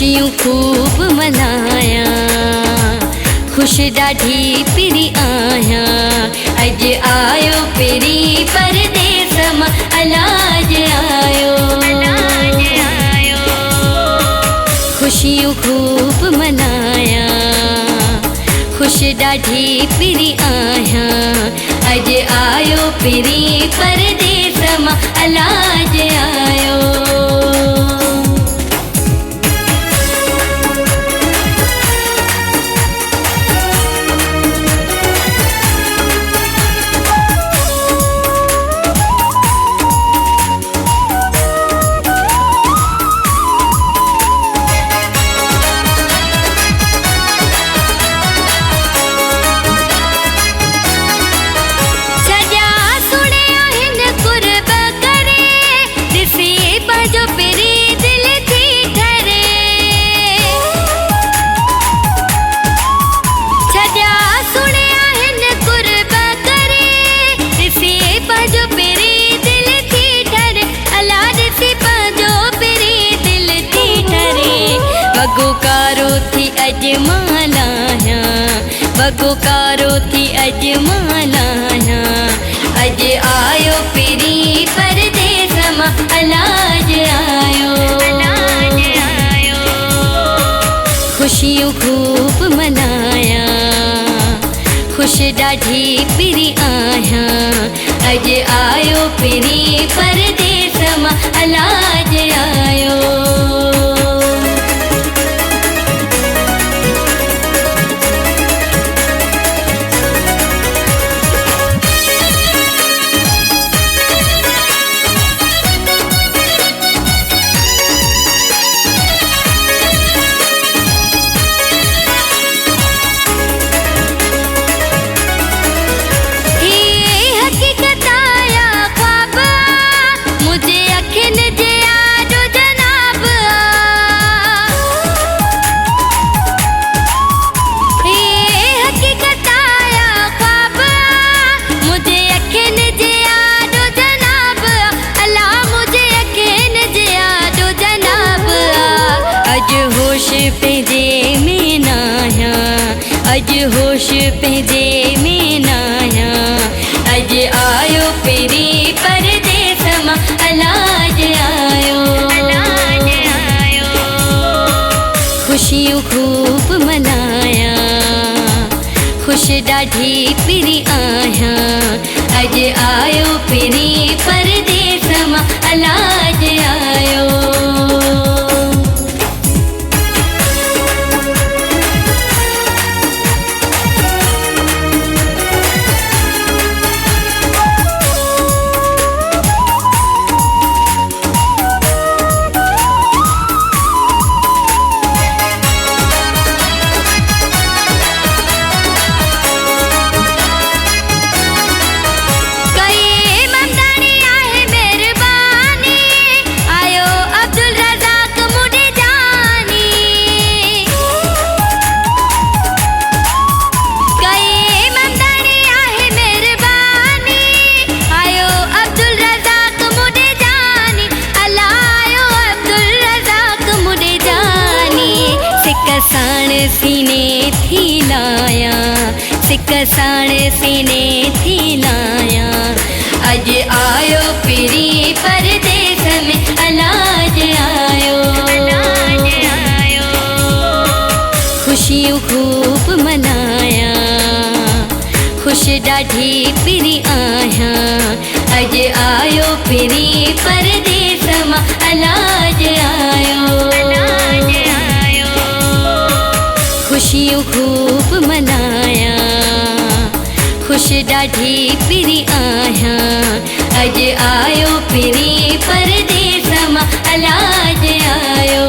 खुशियों खूब मनाया, खुश ॾाढी पिरी आया। अज आयो पिरी परदेस मां अलाज आयो। खुशियों खूब मनाया, खुश ॾाढी पिरी आया। अज आयो पिरी परदेस मां अलाज आयो। वगोकारो थी अजमालाया। अज आयो पिरी परदेस मां अलाज आयो। खुशियों खूब मनाया, खुश ॾाढी पिरी आया। अज आयो पिरी परदेस मां अलाज आयो। अज होश पंहिंजे में नाया। अज आयो पिरी परदेस मां अलाज आयो। खुशियों खूब मनाया, खुश ॾाढी पिरी आया। अज आयो पिरी परदेस मां अलाज आयो। सिकसाण सीने थी लाया। अज आयो पिरी परदेस में अलाज आयो। खुशियों खूब मनाया, खुश ॾाढी पिरी आया। अज आयो पिरी परदेस मां अलाज आयो। खुशियों खूब मनाया, खुश ॾाढी पिरी आया। अज आयो पिरी परदेस मां अलाज आयो।